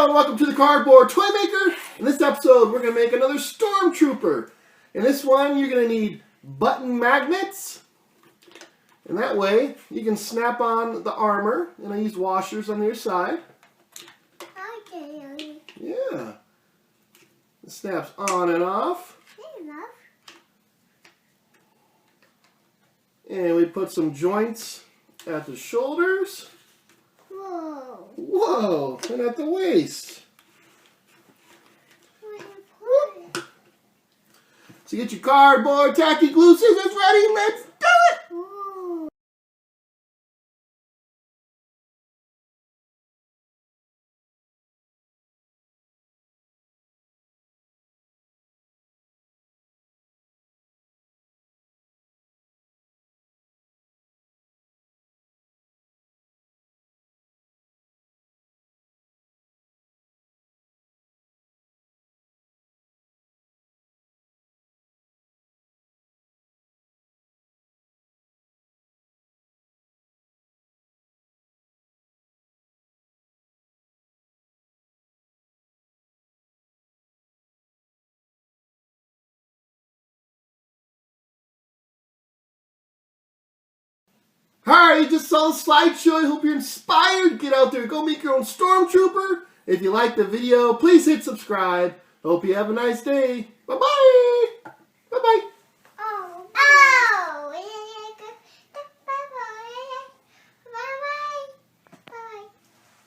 and welcome to the Cardboard Toy Maker. In this episode, we're going to make another Stormtrooper. In this one, you're going to need button magnets. And that way, you can snap on the armor. And I use washers on the other side. Okay. Yeah. It snaps on and off. And we put some joints at the shoulders. Whoa. Whoa, and at the waist. So get your cardboard, tacky glue, scissors ready, let's do it! Ooh. Alright, you just saw the slideshow. I hope you're inspired. Get out there, go make your own Stormtrooper. If you liked the video, please hit subscribe. Hope you have a nice day. Bye-bye.